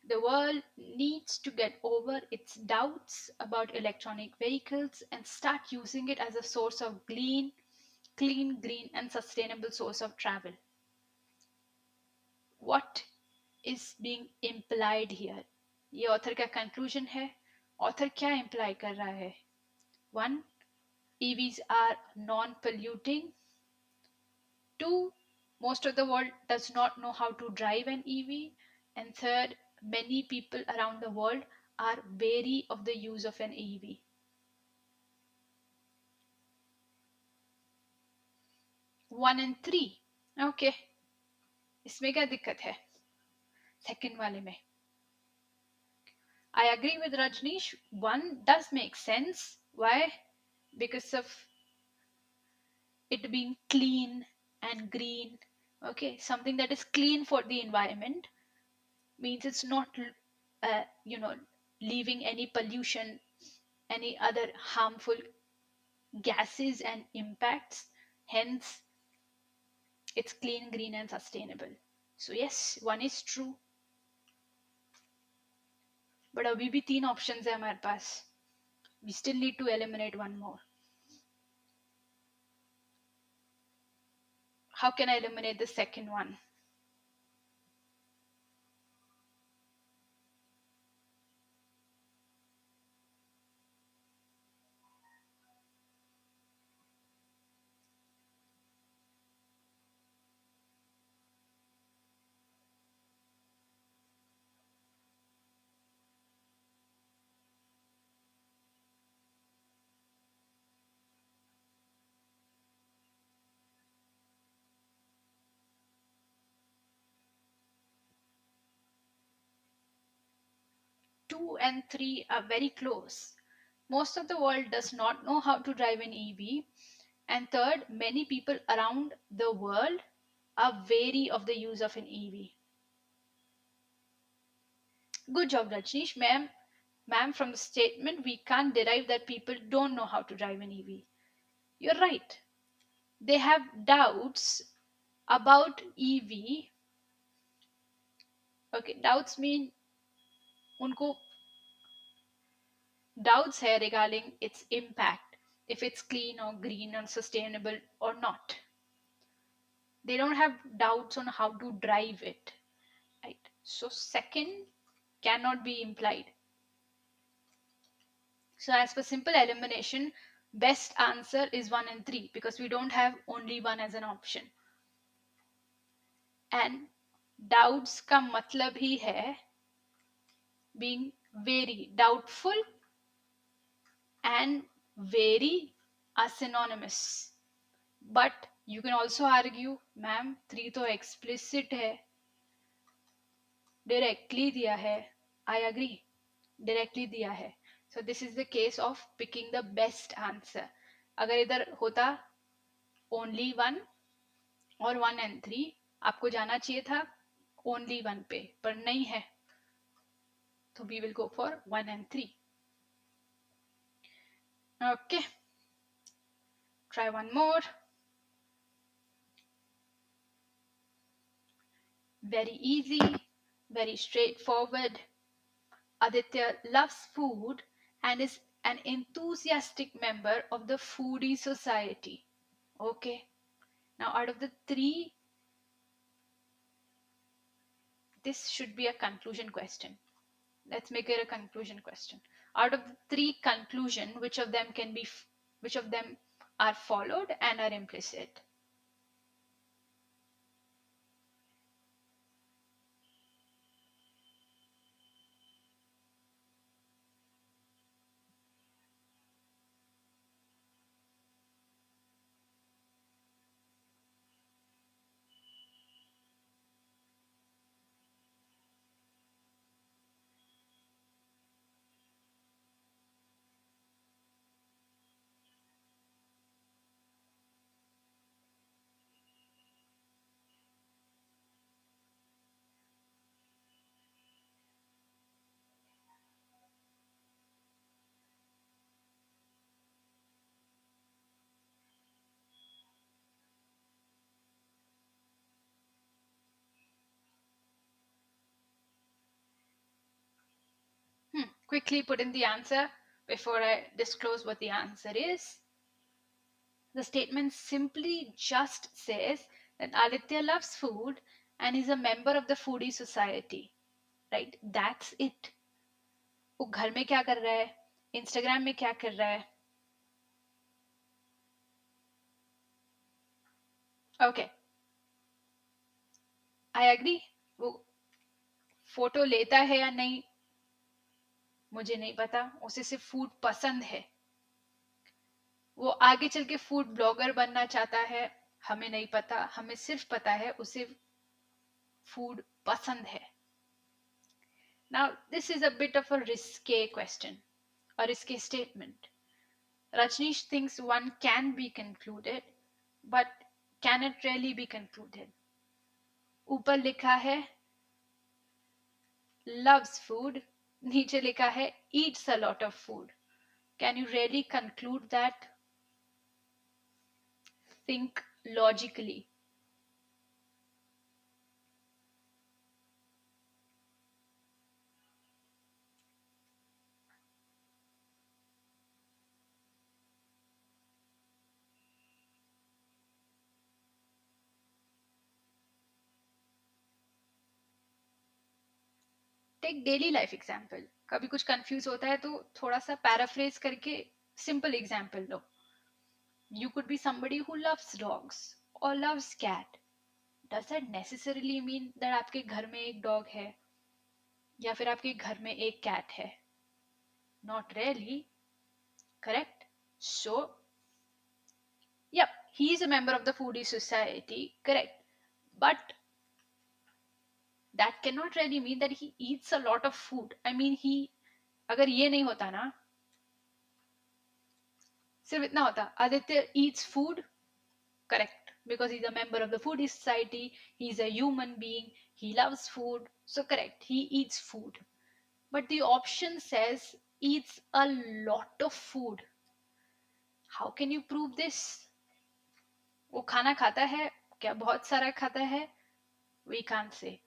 The world needs to get over its doubts about electronic vehicles and start using it as a source of clean, green, and sustainable source of travel. What is being implied here? ये author का conclusion है. Author क्या imply कर रहा है? 1. EVs are non-polluting. 2. Most of the world does not know how to drive an EV. And 3. Many people around the world are wary of the use of an EV. 1 and 3. Okay. इसमें क्या दिक्कत है? Second वाले में. I agree with Rajneesh. 1 does make sense. Why? Because of it being clean and green. Okay, something that is clean for the environment means it's not leaving any pollution, any other harmful gases and impacts. Hence, it's clean, green, and sustainable. So yes, one is true. But अभी भी 3 options है हमारे पास. We still need to eliminate one more. How can I eliminate the second one? Two and three are very close. Most of the world does not know how to drive an EV. And third, many people around the world are wary of the use of an EV. Good job, Rajneesh. Ma'am, from the statement, we can't derive that people don't know how to drive an EV. You're right. They have doubts about EV. Okay, doubts mean उनको doubts है regarding its impact, if it's clean or green or sustainable or not. They don't have doubts on how to drive it, right? So second cannot be implied. So as per simple elimination, best answer is 1 and 3 because we don't have only one as an option. And doubts का मतलब ही है being very doubtful and very are synonymous. But you can also argue, ma'am, 3 तो explicit है, directly दिया है. I agree, directly दिया है. So this is the case of picking the best answer. अगर इधर होता only one और 1 and 3, आपको जाना चाहिए था only one पे, पर नहीं है. So we will go for 1 and 3. Okay. Try one more. Very easy, very straightforward. Aditya loves food and is an enthusiastic member of the foodie society. Okay. Now, out of the 3, this should be a conclusion question. Let's make it a conclusion question. Out of the 3 conclusion, which of them are followed and are implicit? Quickly put in the answer before I disclose what the answer is. The statement simply just says that Aditya loves food and is a member of the foodie society. Right? That's it. वो घर में क्या कर रहा है, Instagram में क्या कर रहा है. Okay. I agree. वो फोटो लेता है या नहीं मुझे नहीं पता, उसे सिर्फ फूड पसंद है. वो आगे चल के फूड ब्लॉगर बनना चाहता है, हमें नहीं पता. हमें सिर्फ पता है उसे फूड पसंद है. Now, this is a bit of a risky question, a risky statement. Rajneesh thinks one can be concluded, but can it really be concluded? ऊपर लिखा है loves food, नीचे लिखा है eats a lot of food. Can you really conclude that? Think logically. Take daily life example. कभी कुछ confuse होता है तो थोड़ा सा पैराफ्रेज करके simple example low. You could be somebody who loves dogs or loves cat. Does that necessarily mean that आपके घर में एक dog है या फिर आपके घर में एक cat है? Not really. Correct? So, yep, he is a member of the foodie society. Correct. But that cannot really mean that he eats a lot of food. I mean, अगर ये नहीं होता ना, सिर्फ इतना होता, Aditya eats food. Correct. Because he's a member of the foodie society, he's a human being, he loves food. So, correct, he eats food. But the option says eats a lot of food. How can you prove this? वो खाना खाता है क्या? बहुत सारा खाता है? We can't say.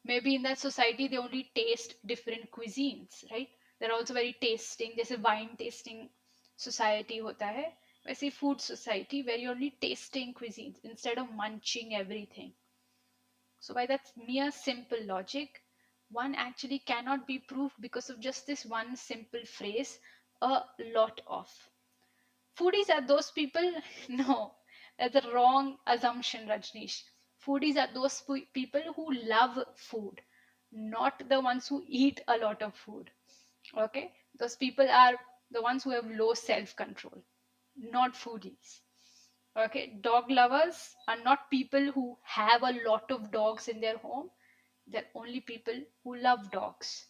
Maybe in that society they only taste different cuisines, right? They're also very tasting. जैसे wine tasting society होता है, वैसे food society where you're only tasting cuisines instead of munching everything. So by that mere simple logic, one actually cannot be proved because of just this one simple phrase, a lot of. Foodies are those people? No, that's a wrong assumption, Rajneesh. Foodies are those people who love food, not the ones who eat a lot of food. Okay? Those people are the ones who have low self control, not foodies. Okay? Dog lovers are not people who have a lot of dogs in their home, they're only people who love dogs.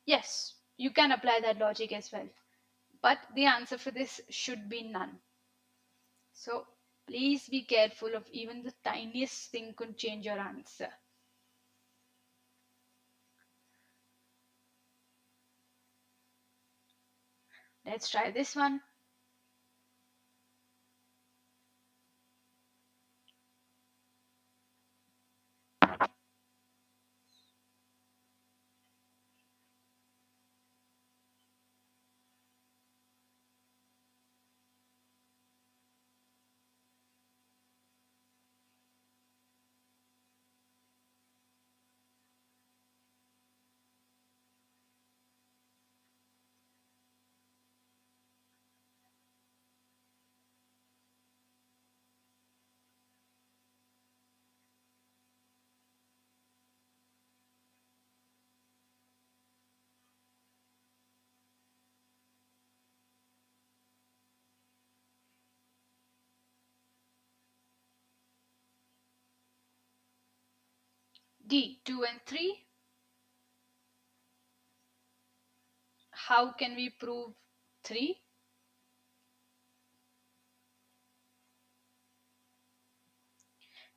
Yes, you can apply that logic as well. But the answer for this should be none. So please be careful of even the tiniest thing could change your answer. Let's try this one. D, 2 and 3. How can we prove 3?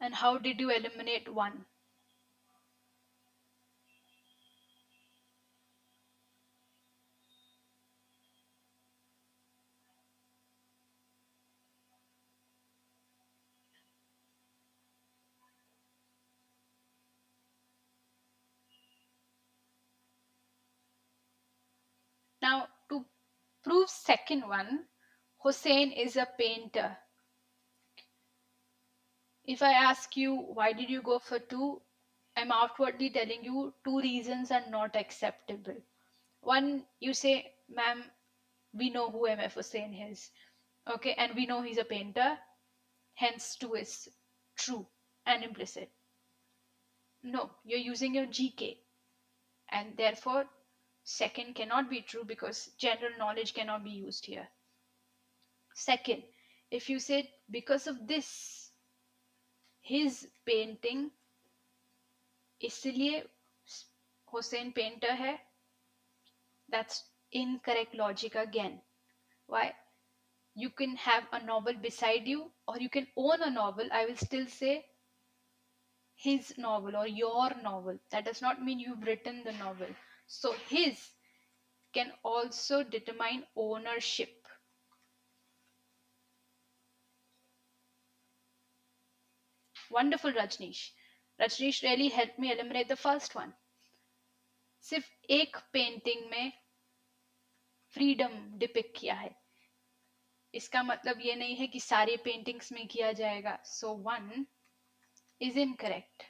And how did you eliminate 1? Now, to prove second one, Hussein is a painter. If I ask you, why did you go for 2? I'm outwardly telling you 2 reasons are not acceptable. One, you say, ma'am, we know who MF Hussein is. Okay, and we know he's a painter. Hence, 2 is true and implicit. No, you're using your GK. And therefore, second cannot be true because general knowledge cannot be used here. Second, if you said because of this, his painting, इसलिए Hussein painter है, that's incorrect logic again. Why? You can have a novel beside you or you can own a novel. I will still say his novel or your novel. That does not mean you've written the novel. So his can also determine ownership. Wonderful, Rajneesh. Rajneesh really helped me eliminate the first one. सिर्फ एक painting में freedom depict किया है, इसका मतलब ये नहीं है कि सारे पेंटिंग्स में किया जाएगा. So 1 is incorrect.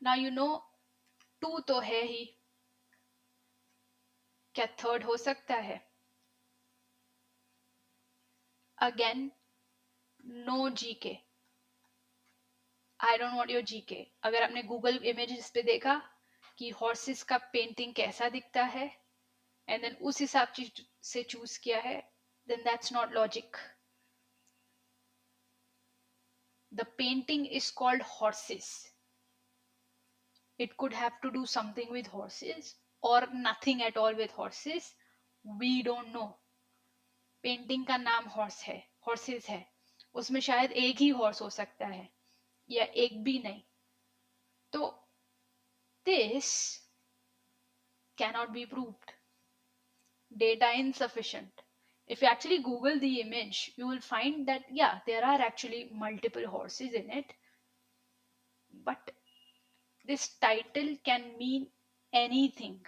Now you know 2 तो है ही, क्या थर्ड हो सकता है? Again no GK. I don't want your GK. अगर आपने गूगल इमेजेस पे देखा कि हॉर्सेस का पेंटिंग कैसा दिखता है एंड देन उस हिसाब से चूज किया है, then that's not logic. The painting is called horses. It could have to do something with horses or nothing at all with horses. We don't know. Painting का नाम हॉर्स है, horses है, उसमें शायद एक ही हॉर्स हो सकता है या एक भी नहीं. तो this cannot be proved. Data insufficient. If you actually Google the image, you will find that yeah, there are actually multiple horses in it, but this title can mean anything.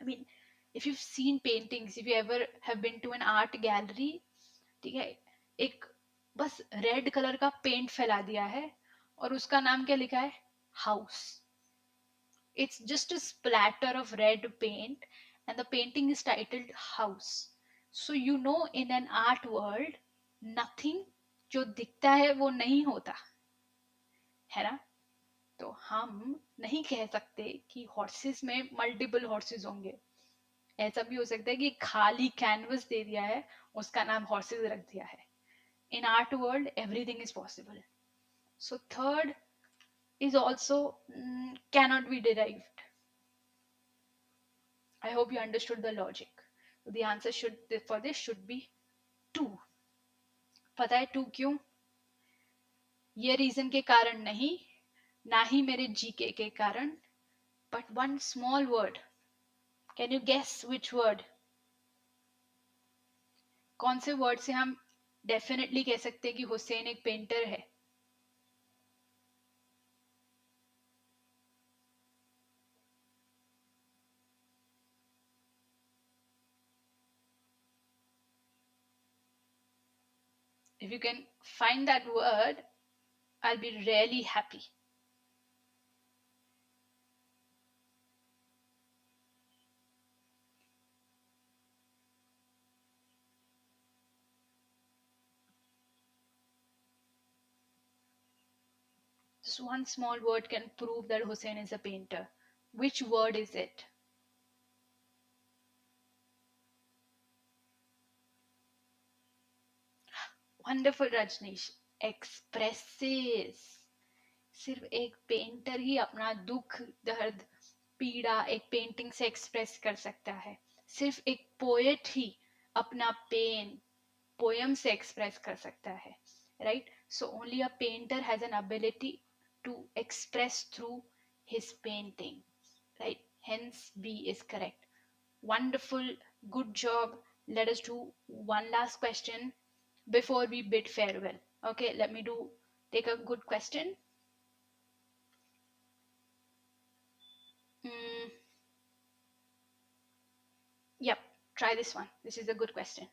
I mean, if you've seen paintings, if you ever have been to an art gallery, ठीक है, एक बस red colour का paint फैला दिया है और उसका नाम क्या लिखा है? House. It's just a splatter of red paint and the painting is titled house. So you know, in an art world, nothing जो दिखता है वो नहीं होता है ना. तो हम नहीं कह सकते कि हॉर्सेस में मल्टीपल हॉर्सेस होंगे. ऐसा भी हो सकता है कि खाली कैनवस दे दिया है, उसका नाम हॉर्सेस रख दिया है. इन art world everything is possible. So third is also cannot be derived. I hope you understood the logic. So the answer for this should be 2. पता है 2 क्यों? ये रीजन के कारण नहीं, ना ही मेरे जीके के कारण, but one small word. Can you guess which word? कौन से वर्ड से हम डेफिनेटली कह सकते हैं कि हुसैन एक पेंटर है? If you can find that word, I'll be really happy. Just one small word can prove that Hussein is a painter. Which word is it? Wonderful, Rajneesh. Expresses. सिर्फ एक पेंटर ही अपना दुख, दर्द, पीड़ा एक पेंटिंग से express कर सकता है. सिर्फ एक पोएट ही अपना पेन पोयम से एक्सप्रेस कर सकता है. Right? So only a painter has an ability to express through his painting. Right? Hence B is correct. Wonderful. Good job. Let us do one last question before we bid farewell. Okay, let me take a good question. Yep, try this one. This is a good question.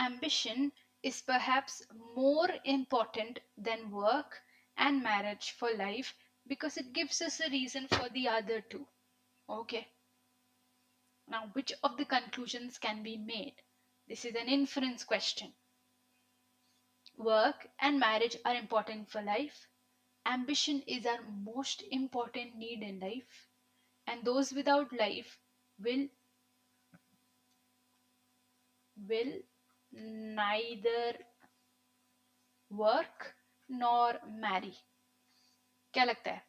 ambition is perhaps more important than work and marriage for life because it gives us a reason for the other two. Okay. Now, which of the conclusions can be made? This is an inference question. Work and marriage are important for life. Ambition is our most important need in life. And those without life will neither work nor marry. क्या लगता है?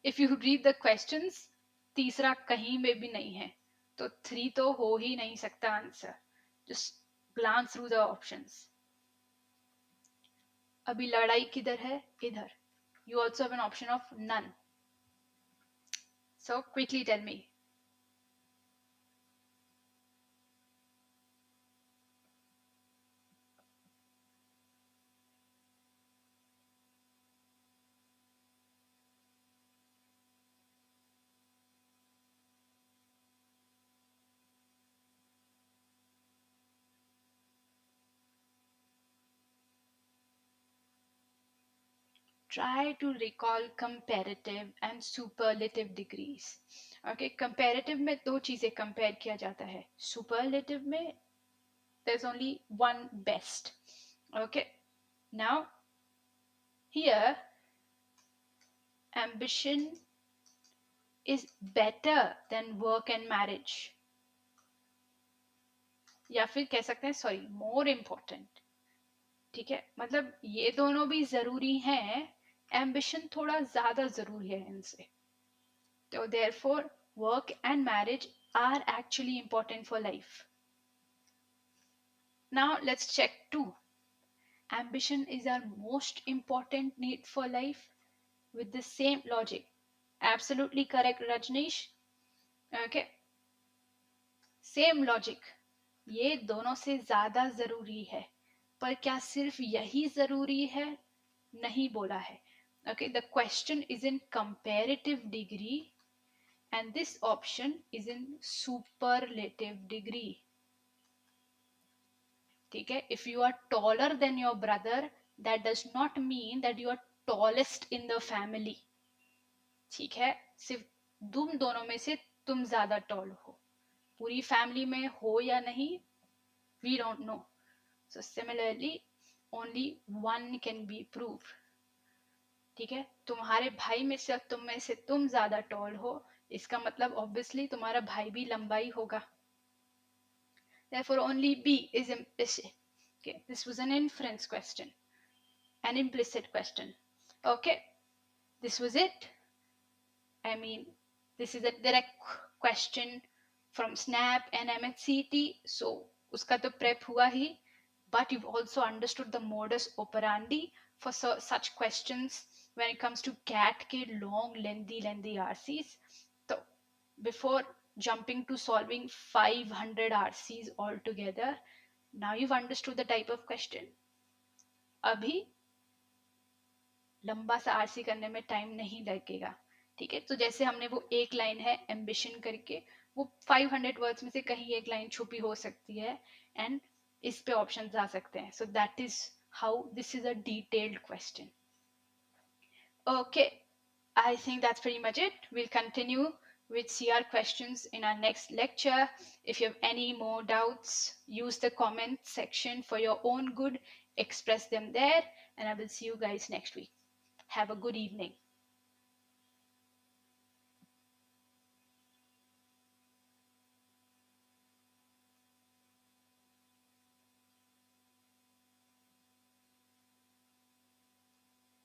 If you read the questions, तीसरा कहीं में भी नहीं है, तो 3 तो हो ही नहीं सकता answer. Just glance through the options. अभी लड़ाई किधर है? इधर. You also have an option of none. So quickly tell me. Try to recall comparative and superlative degrees. Okay, comparative में दो चीजें compare किया जाता है. Superlative में there's only one best. Okay, now here ambition is better than work and marriage, या फिर कह सकते हैं सॉरी more important. ठीक है, मतलब ये दोनों भी जरूरी हैं, ambition थोड़ा ज्यादा जरूरी है इनसे. So therefore work and marriage are actually important for life. Now let's check 2. Ambition is our most important need for life with the same logic. Absolutely correct, Rajneesh. Okay, same logic. ये दोनों से ज्यादा जरूरी है, पर क्या सिर्फ यही जरूरी है? नहीं बोला है. Okay, the question is in comparative degree and this option is in superlative degree. ठीक है, if you are taller than your brother, that does not mean that you are tallest in the family. ठीक है, सिर्फ तुम दोनों में से तुम ज्यादा टॉल हो, पूरी फैमिली में हो या नहीं, we don't know. So similarly only one can be proved. ठीक है, तुम्हारे भाई में से तुम ज्यादा टॉल हो, इसका मतलब ऑब्वियसली तुम्हारा भाई भी लंबा ही होगा. Therefore only B is implicit. Okay, this was an inference question, an implicit question. Okay, this was it. I mean, this is a direct question from SNAP and MHCT, so uska to prep hua hi, but you've also understood the modus operandi for such questions when it comes to CAT ke long lengthy RCs. So before jumping to solving 500 RCs altogether, now you've understood the type of question. अभी लंबा सा RC करने में time नहीं लगेगा. ठीक है, तो जैसे हमने वो एक लाइन है एम्बिशन करके, वो 500 वर्ड्स में से कहीं एक लाइन छुपी हो सकती है एंड इस पे ऑप्शंस आ सकते हैं. So that is how this is a detailed question. Okay, I think that's pretty much it. We'll continue with CR questions in our next lecture. If you have any more doubts, use the comment section for your own good. Express them there, and I will see you guys next week. Have a good evening.